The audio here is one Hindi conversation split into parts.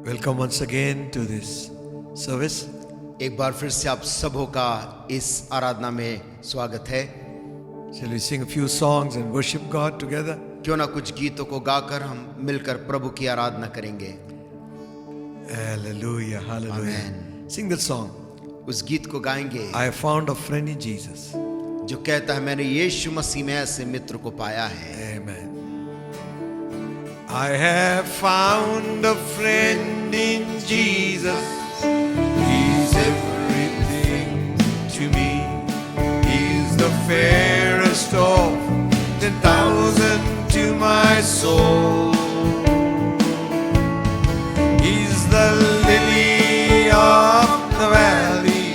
Welcome once again to this service. एक बार फिर से आप सबों का इस आराधना में स्वागत है। Shall we sing a few songs and worship God together? क्यों ना कुछ गीतों को गाकर हम मिलकर प्रभु की आराधना करेंगे। Hallelujah, hallelujah. Amen. Sing the song. उस गीत को गाएंगे I found a friend in Jesus. जो कहता है मैंने यीशु मसीह में ऐसे मित्र को पाया है। Amen. I have found a friend in Jesus. He's everything to me. He's the fairest of 10,000 to my soul. He's the lily of the valley.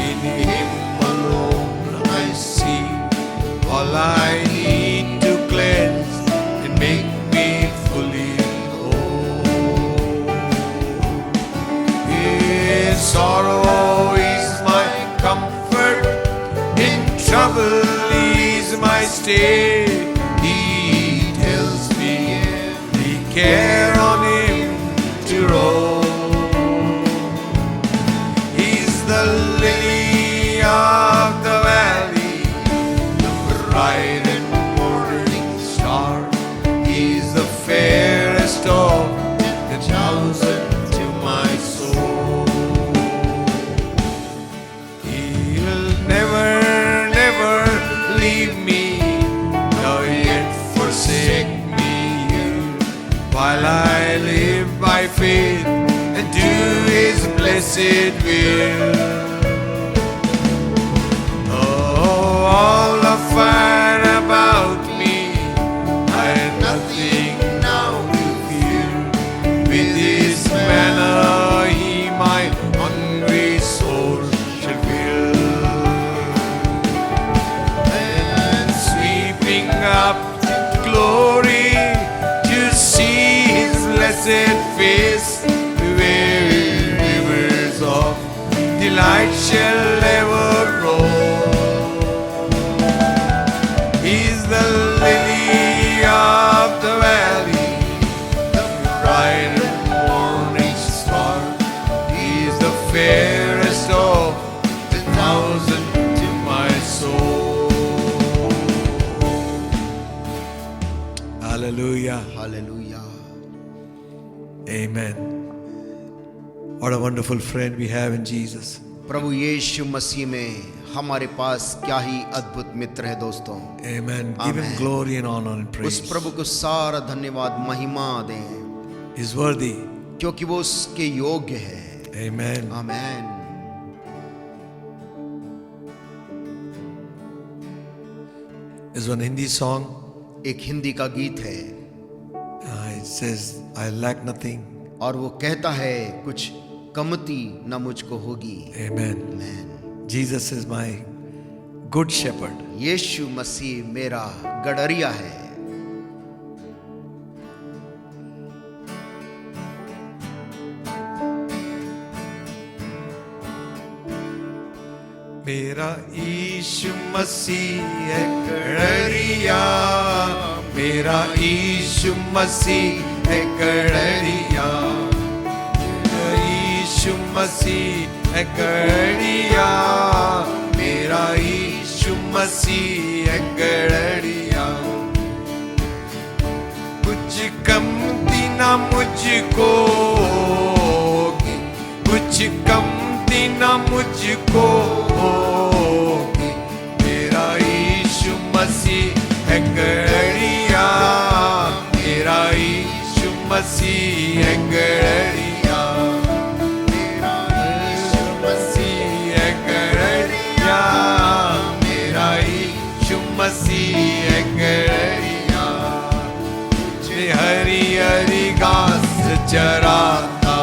In Him alone I see all I need to cleanse and make me fully whole. His sorrow is my comfort, in trouble is my stay. He tells me the care on Him to roll. He's the lily of the valley, the bright and morning star. He's the fairest of 10,000 to my soul. He'll never, never leave me, nor yet forsake me while I live by faith and do His blessed will. Oh, all the fire about me, I have nothing now to fear. With His manna He my hungry soul shall fill. And sweeping up to glory to see His blessed face, where rivers of delight shall ever roll. He's the lily of the valley, the bright and morning star. He's the fairest of 10,000 to my soul. Hallelujah. Hallelujah. Amen. What a wonderful friend we have in Jesus. प्रभु यीशु मसीह में हमारे पास क्या ही अद्भुत मित्र है दोस्तों। Amen. Give Him Amen. glory and honor and उस praise. प्रभु को सारा धन्यवाद महिमा दें, He's worthy. क्योंकि वो उसके योग्य है। Amen. आमेन। There's one Hindi song. एक हिंदी का गीत है It says, I lack nothing. और वो कहता है कुछ कमती न मुझको होगी। Amen. Amen. Jesus is my good shepherd. यीशु मसीह मेरा गडरिया है। मेरा यीशु मसीह है गड़रिया, मेरा यीशु मसीह है गड़रिया, मेरा यीशु मसीह है गड़रिया, मेरा यीशु मसीह है गड़रिया। कुछ कमती ना मुझको होगी, कुछ कमती ना मुझको होगी, मेरा यीशु मसीह है गड़रिया, मेरा यीशु मसीह है गड़रिया, मेरा यीशु मसीह है गड़रिया, मेरा यीशु मसीह है गड़रिया। मुझे हरी हरी घास चराता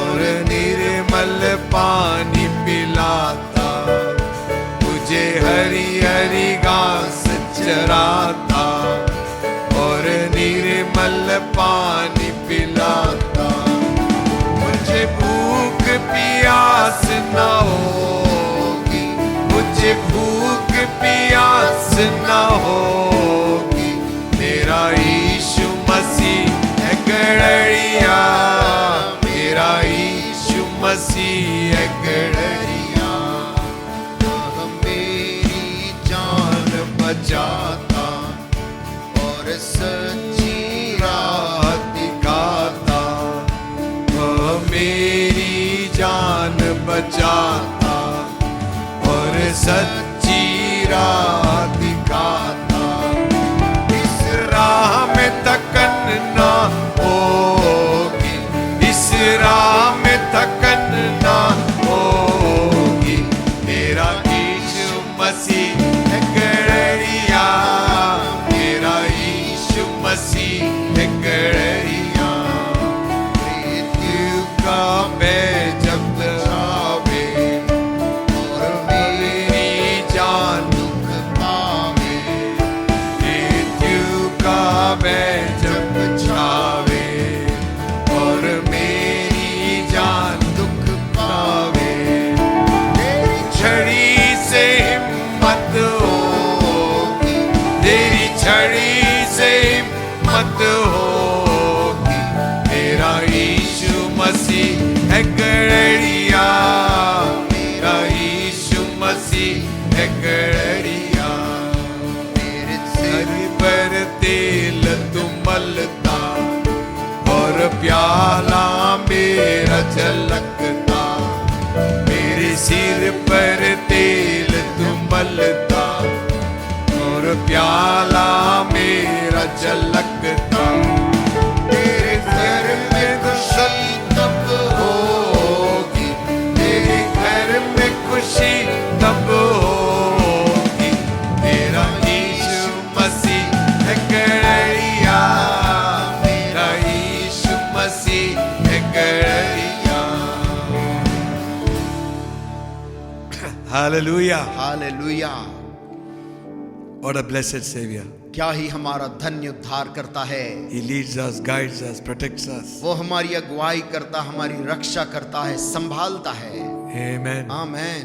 और निर्मल पानी पिलाता, मुझे हरी हरी घास चराता और निर्मल पानी पिलाता। मुझे भूख प्यास न होगी, मुझे भूख प्यास न होगी, मेरा यीशु मसीह है गड़रिया। बचाता और सच्ची राह दिखाता। इस राह में थकन ना होगी, इस राह में थकन ना होगी। मेरा यीशु मसीह है गड़रिया, मेरा यीशु मसीह है गड़रिया। मृत्यु का भय जब आवे और मेरी जान दुख पावे, मृत्यु का भय जब छावे और मेरी जान दुख पावे। तेरी छड़ी से हिम्मत होगी, तेरी छड़ी से हिम्मत होगी। मेरा यीशु मसीह है गड़रिया, मेरा यीशु मसीह है गड़रिया। मेरे सिर पर तेल तुम मलता और प्याला मेरा छलकता। मेरे सिर पर तेल तुम मलता और प्याला मेरा छलकता। तेरे घर में खुशी तब होगी, तेरे घर में खुशी तब होगी। मेरा यीशु मसीह है गड़रिया, मेरा यीशु मसीह है गड़रिया। Hallelujah. Hallelujah. What a blessed Savior. क्या ही हमारा धन्य उद्धार करता है। He leads us, guides us, protects us. वो हमारी अगुवाई करता, हमारी रक्षा करता है, संभालता है। Amen. Amen.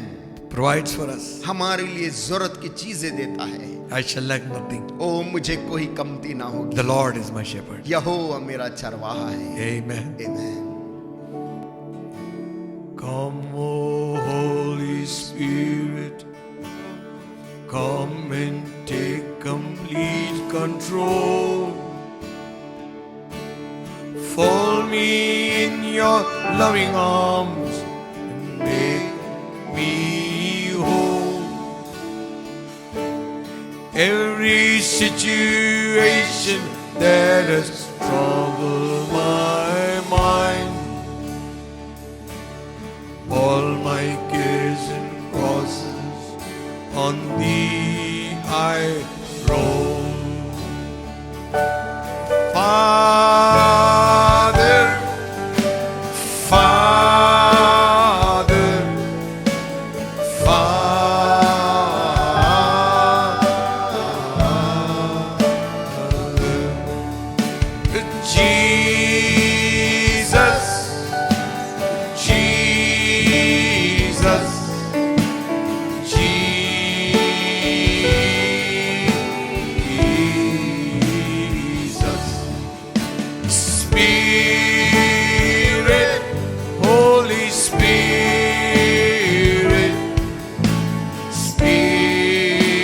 Provides for us. हमारे लिए जरूरत की चीजें देता है। I shall lack nothing. ओ मुझे कोई कमती ना होगी। The Lord is my shepherd. यहोवा मेरा चरवाहा है। Amen. Amen. Come, O Holy Spirit, come and take complete control. Fold me in your loving arms and make me whole. Every situation that has troubled my mind, all my cares and crosses on thee I roll. Father, Father, Father, Jesus, Jesus, Jesus. Spirit, Holy Spirit, Spirit.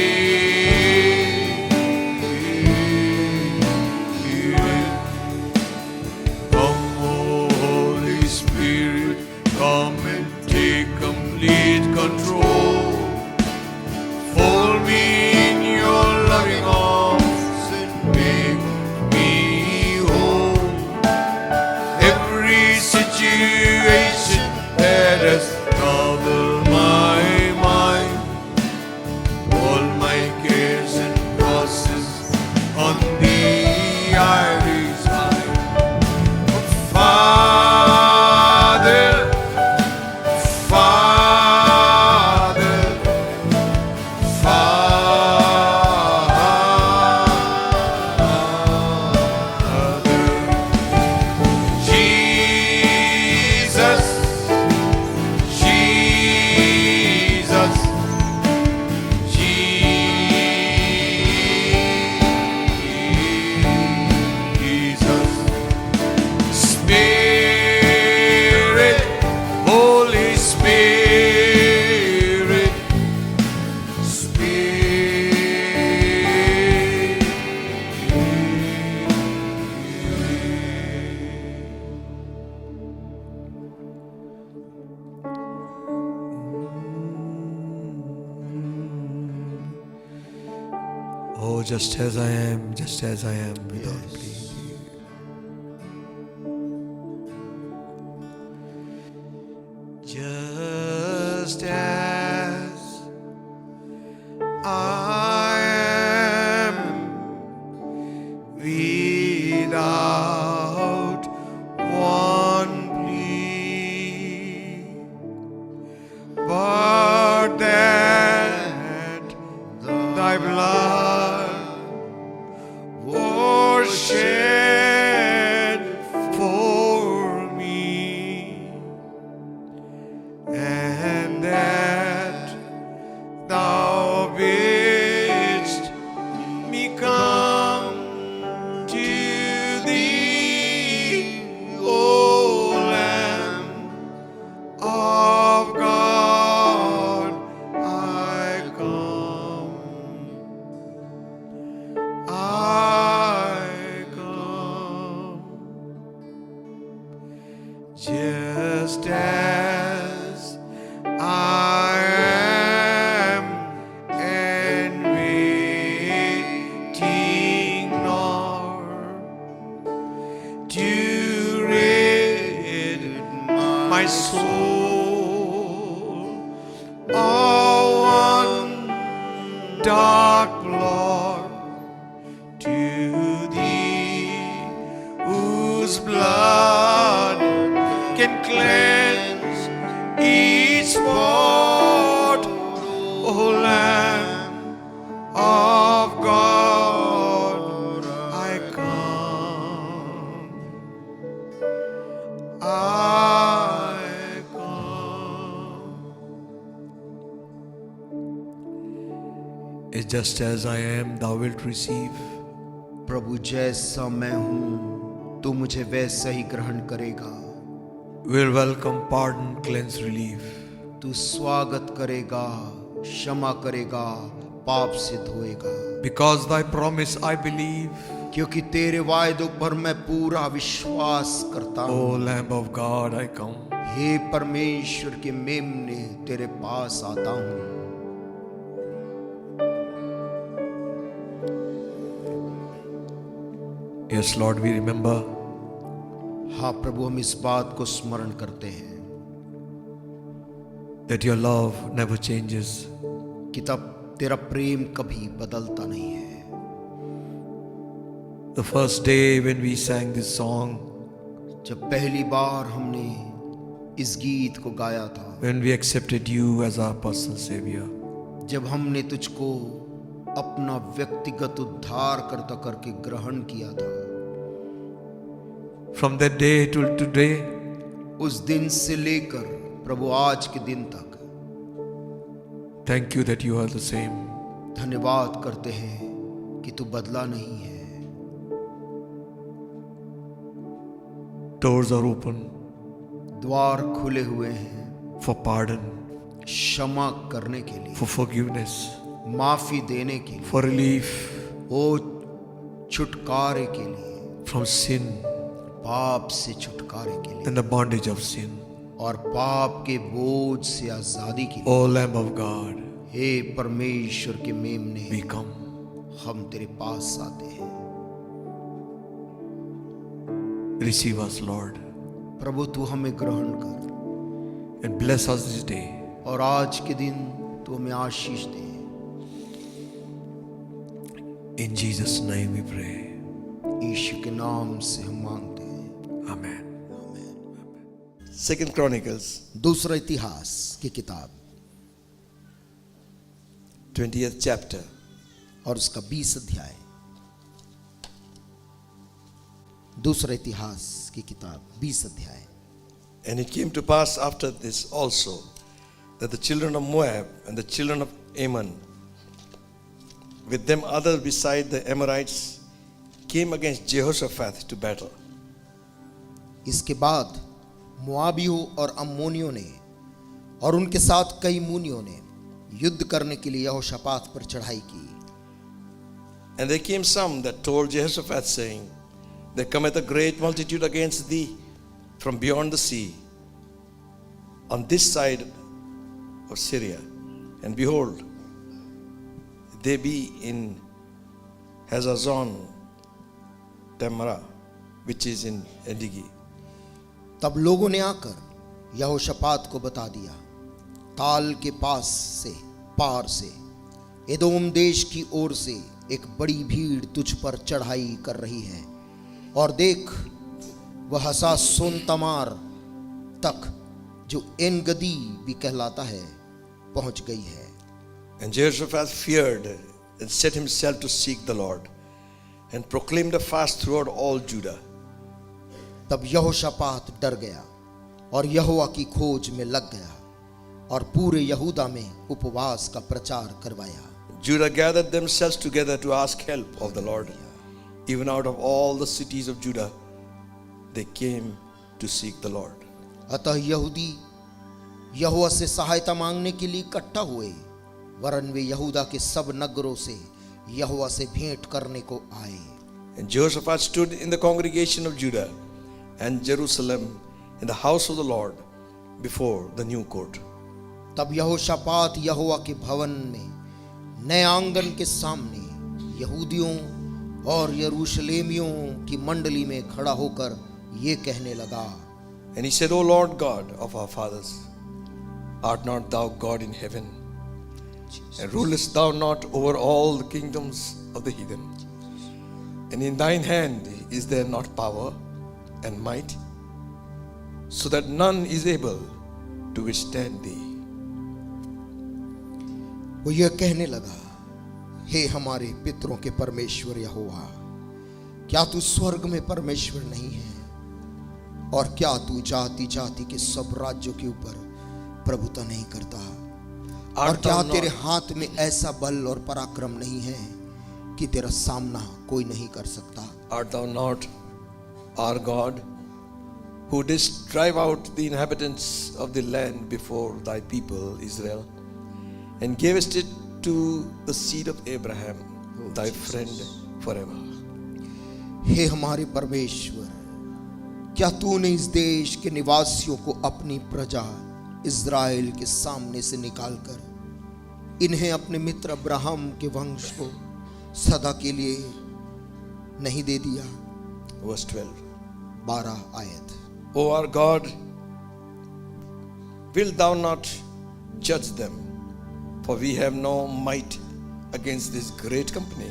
Come, O Holy Spirit, come and take complete control. Fold me in your loving arms and make me whole. Every situation that has troubled my mind, all my cares and crosses on thee I resign. Father, Father, Father, Jesus, Jesus, Jesus. Oh, just as I am, without plea. Just as I am, without one plea, but that thy blood was shed for me, and that thou bidst me come to thee, O Lamb of God, I come, just as I am, and waiting nor to rid my soul of one dark plot, to thee whose blood can cleanse each spot, O Lamb of God, I come, I come. It's just as I am, thou wilt receive. प्रभु जैसा मैं हूँ तू मुझे वैसा ही ग्रहण करेगा। Will welcome, pardon, cleanse, relief. तू स्वागत करेगा, क्षमा करेगा, पाप से धोएगा। Because thy promise I believe, क्योंकि तेरे वायदों पर मैं पूरा विश्वास करता O हूँ। Lamb of God, I come. हे परमेश्वर के मेमने, तेरे पास आता हूँ। Yes, Lord, we remember हाँ प्रभु, हम इस बात को स्मरण करते हैं that your love never changes. कि तब तेरा प्रेम कभी बदलता नहीं है। The first day when we sang this song, जब पहली बार हमने इस गीत को गाया था, when we accepted you as our personal Savior, जब हमने तुझको अपना व्यक्तिगत उद्धार करता करके ग्रहण किया था, from that day till today, उस दिन से लेकर प्रभु आज के दिन तक thank you that you are the same. धन्यवाद करते हैं कि तू बदला नहीं है। Doors are open द्वार खुले हुए हैं for pardon, क्षमा करने के लिए, for forgiveness, माफी देने के लिए, for relief ओ छुटकारे के लिए, from sin पाप से छुटकारे के लिए and the bondage of sin. और पाप के बोझ से आजादी के लिए। O Lamb of God, हे परमेश्वर के मेमने, we come. हम तेरे पास आते हैं। Receive us, Lord, प्रभु तू हमें ग्रहण कर and bless us this day. और आज के दिन तू हमें आशीष दे। In Jesus' name we pray. यीशु के नाम से हम मांगते हैं, Amen. Second Chronicles, दूसरा इतिहास की किताब 20th chapter. और उसका 20 अध्याय। दूसरा इतिहास की किताब 20 अध्याय। And it came to pass after this also that the children of Moab and the children of Ammon, with them others beside the Amorites, came against Jehoshaphat to battle. इसके बाद मोआबियों और अम्मोनियों ने और उनके साथ कई मूनियों ने युद्ध करने के लिए यहोशापात पर चढ़ाई की। And there came some that told Jehoshaphat, saying, There cometh a great multitude against thee from beyond the sea, on this side of Syria. And behold, they be in Hazazon Tamara, which is in Edigi. तब लोगों ने आकर यहोशापात को बता दिया, ताल के पास से पार से एदोम देश की ओर से एक बड़ी भीड़ तुझ पर चढ़ाई कर रही है, और देख वह हसासोन तमार तक, जो एन गदी भी कहलाता है, पहुंच गई है। And Jehoshaphat feared and set himself to seek the Lord and proclaimed a fast throughout all Judah. तब यहोशापात डर गया और यहोवा की खोज में लग गया और पूरे यहूदा में उपवास का प्रचार करवाया। Judah gathered themselves together to ask help of the Lord. Even out of all the cities of Judah, they came to seek the Lord. अतः यहूदी यहोवा से सहायता मांगने के लिए इकट्ठा हुए, वरन वे यहूदा के सब नगरों से यहोवा से भेंट करने को आए। And Jehoshaphat stood in the congregation of Judah and Jerusalem in the house of the Lord before the new court. तब यहोशापात यहोवा के भवन में नए आंगन के सामने यहूदियों और यरूशलेमियों की मंडली में खड़ा होकर ये कहने लगा, And he said, O Lord God of our fathers, art not thou God in heaven? And rulest thou not over all the kingdoms of the heathen? And in thine hand is there not power and might, so that none is able to withstand thee? वो यह कहने लगा, हे हमारे पितरों के परमेश्वर यहोवा, क्या तू स्वर्ग में परमेश्वर नहीं है? और क्या तू जाति जाति के सब राज्यों के ऊपर प्रभुता नहीं करता? और क्या तेरे हाथ में ऐसा बल और पराक्रम नहीं है कि तेरा सामना कोई नहीं कर सकता? Art thou not our God, who didst drive out the inhabitants of the land before thy people Israel, and gavest it to the seed of Abraham, thy friend forever? हे हमारे परमेश्वर, क्या तूने इस देश के निवासियों को अपनी प्रजा इज़राइल के सामने से निकालकर इन्हें अपने मित्र अब्राहम के वंश को सदा के लिए नहीं दे दिया? Verse 12. 12 आयत। O our God, wilt thou not judge them? For we have no might against this great company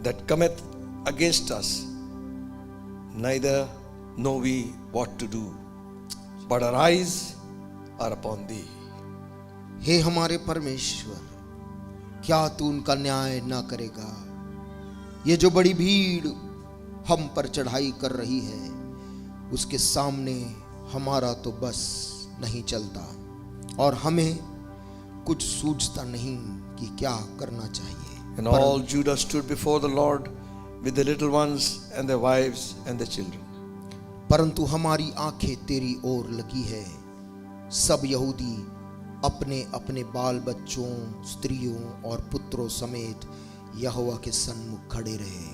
that cometh against us, neither know we what to do, but our eyes are upon thee. हे हमारे परमेश्वर, क्या तू उनका न्याय ना करेगा? ये जो बड़ी भीड़ हम पर चढ़ाई कर रही है, उसके सामने हमारा तो बस नहीं चलता, और हमें कुछ सूझता नहीं कि क्या करना चाहिए। And all Judah stood before the Lord with the little ones and their wives and their children. परंतु हमारी आंखें तेरी ओर लगी है। सब यहूदी अपने अपने बाल बच्चों, स्त्रियों और पुत्रों समेत यहोवा के सन्मुख खड़े रहे।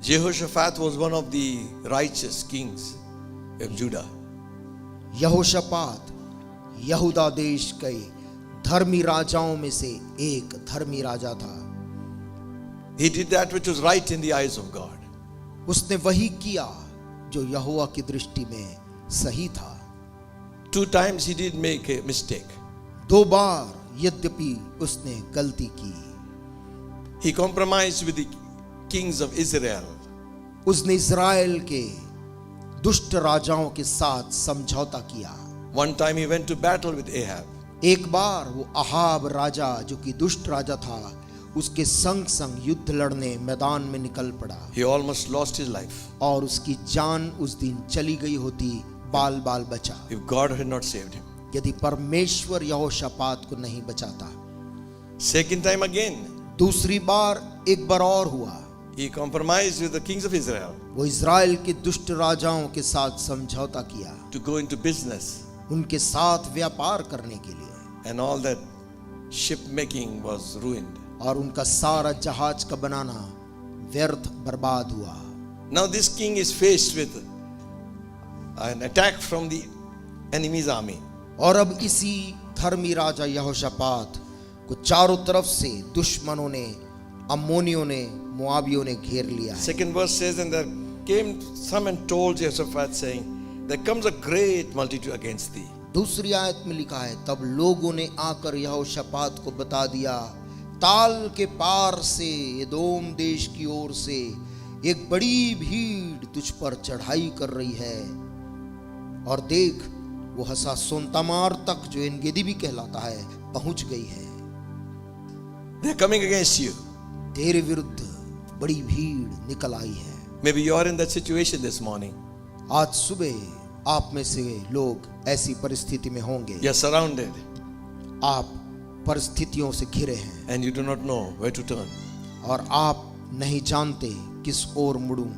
Jehoshaphat was one of the righteous kings of Judah. यहोशापात यहूदा देश के धर्मी राजाओं में से एक धर्मी राजा था। He did that which was right in the eyes of God. उसने वही किया जो यहोवा की दृष्टि में सही था। 2 times he did make a mistake. 2 बार यद्यपि उसने गलती की। He compromised with the kings of Israel. उसने इज़राइल के दुष्ट राजाओं के साथ समझौता किया। One time he went to battle with Ahab. एक बार वो अहाब राजा, जो कि दुष्ट राजा था, उसके संग संग युद्ध लड़ने मैदान में निकल पड़ा। He almost lost his life. और उसकी जान उस दिन चली गई होती, बाल बाल बचा, If God had not saved him. यदि परमेश्वर यहोशापात को नहीं बचाता। Second time again, दूसरी बार एक बार और हुआ। he compromised with the kings of Israel वो इज़राइल के दुष्ट राजाओं के साथ समझौता किया, to go into business, उनके साथ व्यापार करने के लिए, and all that ship making was ruined. और उनका सारा जहाज का बनाना व्यर्थ बर्बाद हुआ। Now this king is faced with an attack from the enemy's army. और अब इसी धर्मी राजा यहोशापात को चारों तरफ से दुश्मनों ने, अम्मोनियों ने, मोआबियों ने घेर लिया है। Second verse says, and there came some and told Jehoshaphat, saying, there comes a great multitude against thee. दूसरी आयत में लिखा है, तब लोगों ने आकर यहोशापात को बता दिया, ताल के पार से, एदोम देश की ओर से एक बड़ी भीड़ तुझ पर चढ़ाई कर रही है, और देख वो हसासोन तमार तक, जो एनगेदी भी कहलाता है, पहुंच गई है। They're coming against you. तेरे विरुद्ध बड़ी भीड़ निकल आई है। Maybe you are in that situation this morning. आज सुबह आप में से लोग ऐसी परिस्थिति में होंगे, You're surrounded आप परिस्थितियों से घिरे हैं and you do not know where to turn. और आप नहीं जानते किस ओर मुड़ूं।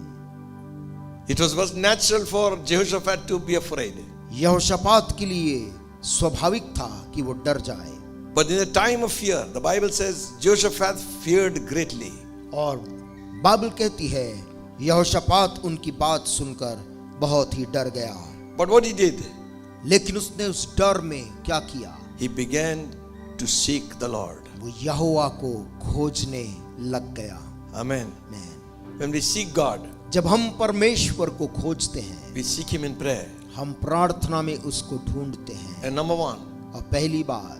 It was natural for Jehoshaphat to be afraid. यहोशापात के लिए स्वाभाविक था कि वो डर जाए, But in a time of fear, the Bible says Jehoshaphat feared greatly. और बाइबल कहती है यहोशापात उनकी बात सुनकर बहुत ही डर गया। But what he did, लेकिन उसने उस डर में क्या किया? he began to seek the Lord. वो यहोवा को खोजने लग गया। Amen. When we seek God, जब हम परमेश्वर को खोजते हैं, we seek Him in prayer. हम प्रार्थना में उसको ढूंढते हैं। And number one, और पहली बात,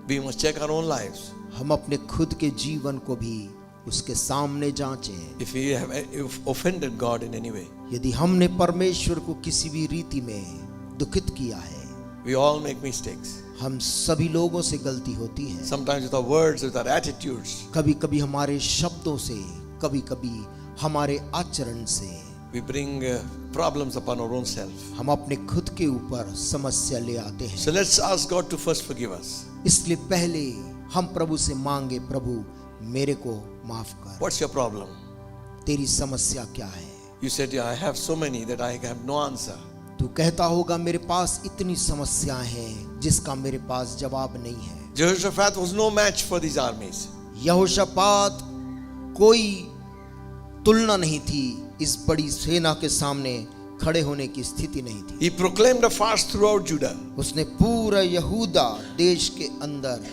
we must check our own lives. हम अपने खुद के जीवन को भी उसके सामने जांचें। If we have offended God in any way, यदि हमने परमेश्वर को किसी भी रीति में दुखित किया है, we all make mistakes. हम सभी लोगों से गलती होती है। Sometimes with our words, with our attitudes, कभी कभी हमारे शब्दों से, कभी कभी हमारे आचरण से we bring problems upon our own self. हम अपने खुद के ऊपर समस्या ले आते हैं। So let's ask God to first forgive us. इसलिए पहले हम प्रभु से मांगे, प्रभु मेरे को माफ कर। What's your problem? तेरी समस्या क्या है? You said, yeah, I have so many that I have no answer. तू कहता होगा मेरे पास इतनी समस्याएं हैं जिसका मेरे पास जवाब नहीं है। Jehoshaphat was no match for these armies. यहोशापात कोई तुलना नहीं थी, इस बड़ी सेना के सामने खड़े होने की स्थिति नहीं थी। He proclaimed a fast throughout Judah. उसने पूरा यहूदा देश के अंदर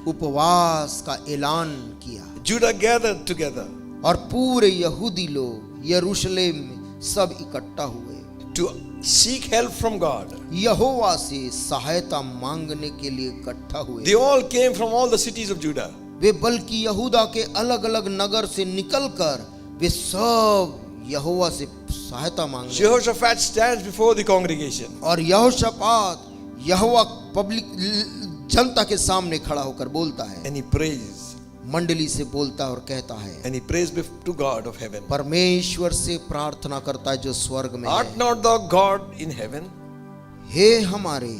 उपवास का ऐलान किया, Judah gathered together और पूरे यहूदी लोग यरूशलेम में सब इकट्ठा हुए to seek help from God. यहोवा से सहायता मांगने के लिए इकट्ठा हुए। They all came from all the cities of Judah. वे बल्कि यहूदा के अलग अलग नगर से निकलकर वे सब यहोवा से सहायता मांगने। Jehoshaphat stands before the congregation. और यहोशापात यहोवा पब्लिक जनता के सामने खड़ा होकर बोलता है, And he prays. मंडली से बोलता है और कहता है, And he prays to God of heaven. परमेश्वर से प्रार्थना करता है जो स्वर्ग में Art है। not thou God in heaven? हे हमारे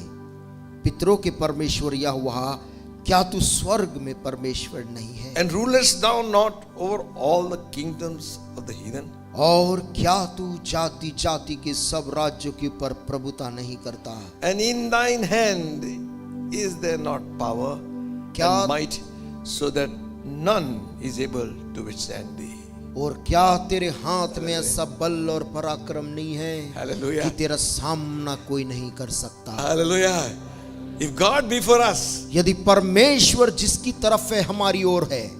पितरों के परमेश्वर यहोवा, क्या तू स्वर्ग में परमेश्वर नहीं है? And rulest thou not over all the kingdoms of the heathen? और क्या तू जाति जाति के सब राज्यों के ऊपर प्रभुता नहीं करता? And in thine hand is there not power क्या and might, so that none is able to withstand thee? और क्या तेरे हाथ में ऐसा बल और पराक्रम नहीं है Hallelujah. कि तेरा सामना कोई नहीं कर सकता? Hallelujah. If God be for us, यदि परमेश्वर जिसकी तरफ है हमारी ओर है,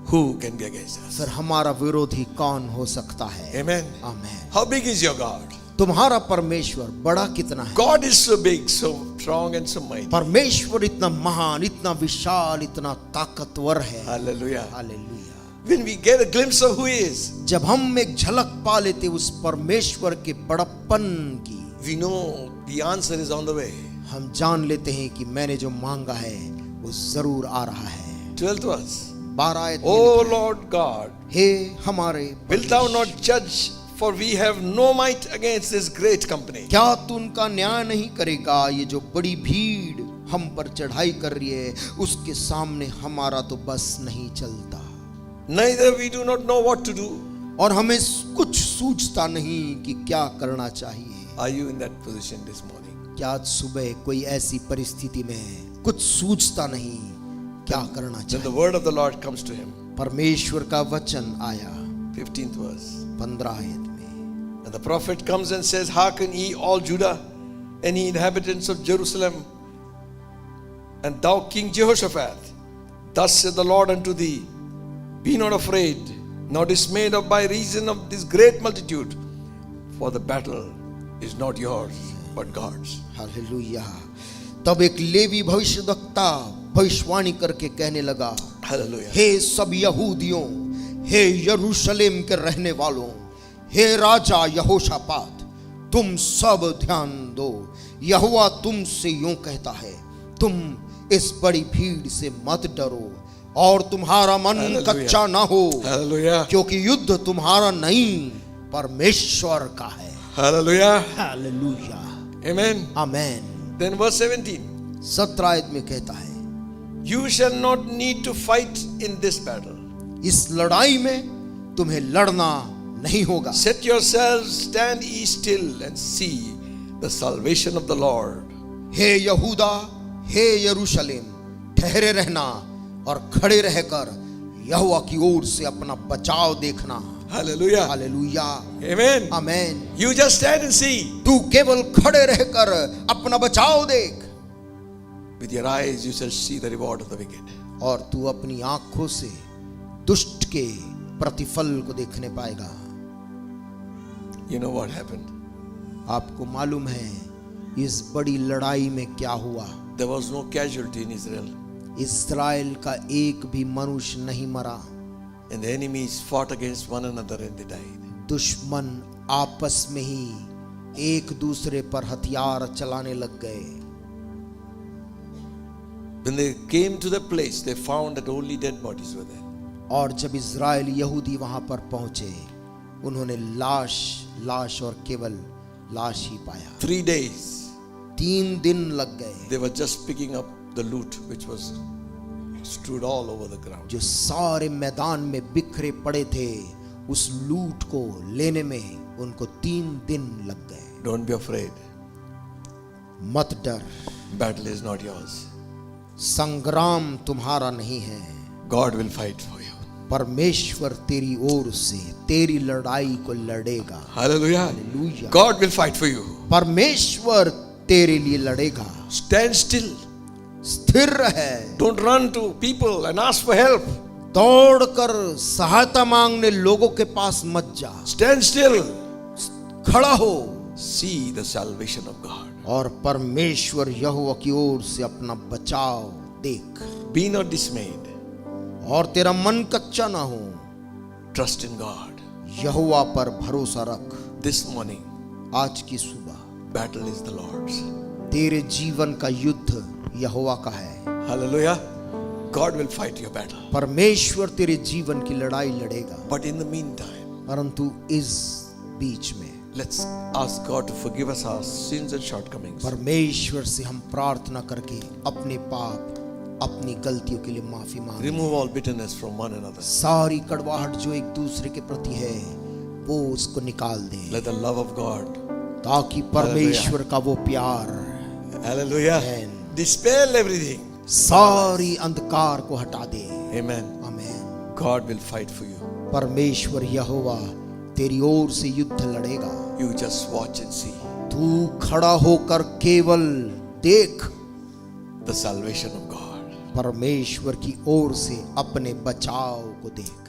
who can be against us? फिर हमारा विरोधी कौन हो सकता है? Amen. Amen. How big is your God? तुम्हारा परमेश्वर बड़ा कितना है? God is so big, so strong and so mighty. परमेश्वर इतना महान, इतना विशाल, इतना ताकतवर है। Hallelujah. Hallelujah. When we get a glimpse of who he is, जब हम एक झलक पा लेते उस परमेश्वर के बड़प्पन की, we know the answer is on the way. हम जान लेते हैं कि मैंने जो मांगा है वो जरूर आ रहा है। 12 verse. 12 आयत में O लिखा है, Lord God, हे हमारे wilt thou not judge, for we have no might against this great company? क्या तू उनका न्याय नहीं करेगा? ये जो बड़ी भीड़ हम पर चढ़ाई कर रही है उसके सामने हमारा तो बस नहीं चलता, Neither we do not know what to do. और हमें कुछ सूझता नहीं कि क्या करना चाहिए। Are you in that position this morning? क्या आज सुबह कोई ऐसी परिस्थिति में कुछ सूझता नहीं क्या करना Then the चाहिए? word of the Lord comes to him. परमेश्वर का वचन आया 15th verse. 15 आयत में, And the prophet comes and says, Hearken ye all Judah, and ye inhabitants of Jerusalem, and thou King Jehoshaphat, Thus saith the Lord unto thee, be not afraid, nor dismayed by reason of this great multitude, for the battle is not yours, but God's. Hallelujah. तब एक लेवी भविष्यवक्ता भविष्यवाणी करके कहने लगा, Hallelujah. हे सब यहूदियों, हे यरूशलेम के रहने वालों, हे राजा यहोशापात, तुम सब ध्यान दो। यहोवा तुमसे यूं कहता है, तुम इस बड़ी भीड़ से मत डरो और तुम्हारा मन Hallelujah. कच्चा ना हो, Hallelujah. क्योंकि युद्ध तुम्हारा नहीं परमेश्वर का है। Hallelujah. Hallelujah, Amen. आमेन। Then verse 17. 17 आयत में कहता है, You shall not need to fight in this battle. इस लड़ाई में तुम्हें लड़ना नहीं होगा। Set yourselves, stand ye still and see the salvation of the Lord. हे यहूदा, हे यरूशलेम, ठहरे रहना और खड़े रहकर यहोवा की ओर से अपना बचाव देखना। Hallelujah. Hallelujah, Amen. Amen. You just stand and see. तू केवल खड़े रहकर अपना बचाव देख, With your eyes you shall see the reward of the wicked. और तू अपनी आंखों से दुष्ट के प्रतिफल को देखने पाएगा। You know what happened? आपको मालूम है इस बड़ी लड़ाई में क्या हुआ? There was no casualty in Israel. इस्राएल का एक भी मनुष्य नहीं मरा। And the enemies fought against one another and they died. दुश्मन आपस में ही एक दूसरे पर हथियार चलाने लग गए। When they came to the place, they found that only dead bodies were there. और जब इज़राइल यहूदी वहां पर पहुंचे, उन्होंने लाश और केवल लाश ही पाया। 3 days 3 दिन लग गए। they were just picking up the loot which was strewed all over the ground. जो सारे मैदान में बिखरे पड़े थे, उस लूट को लेने में उनको 3 दिन लग गए। Don't be afraid. मत डर, Battle is not yours. संग्राम तुम्हारा नहीं है, God will fight for you. परमेश्वर तेरी ओर से तेरी लड़ाई को लड़ेगा। Hallelujah. Hallelujah. God will fight for you. परमेश्वर तेरे लिए लड़ेगा। Stand still. स्थिर रहे, Don't run to people and ask for help. दौड़कर सहायता मांगने लोगों के पास मत जा। Stand still. खड़ा हो See the salvation of God. और परमेश्वर यहोवा की ओर से अपना बचाव देख, Be not dismayed. और तेरा मन कच्चा ना हो। Trust in God. यहोवा पर भरोसा रख। This morning, आज की सुबह battle is the Lord's. तेरे जीवन का युद्ध यहोवा का है। Hallelujah. God will fight your battle. परमेश्वर तेरे जीवन की लड़ाई लड़ेगा। But in the meantime, परंतु इस बीच में let's ask God to forgive us our sins and shortcomings. परमेश्वर से हम प्रार्थना करके अपने पाप, अपनी गलतियों के लिए माफी मांगे। Remove all bitterness from one another. सारी कड़वाहट जो एक दूसरे के प्रति है, वो उसको निकाल दे, Let the love of God, ताकि परमेश्वर का वो प्यार, hallelujah, Amen, dispel everything. सारी अंधकार को हटा दे। Amen. आमीन। God will fight for you. परमेश्वर यहोवा तेरी ओर से युद्ध लड़ेगा। You just watch and see तू खड़ा होकर केवल देख, the salvation of God. परमेश्वर की ओर से अपने बचाव को देख।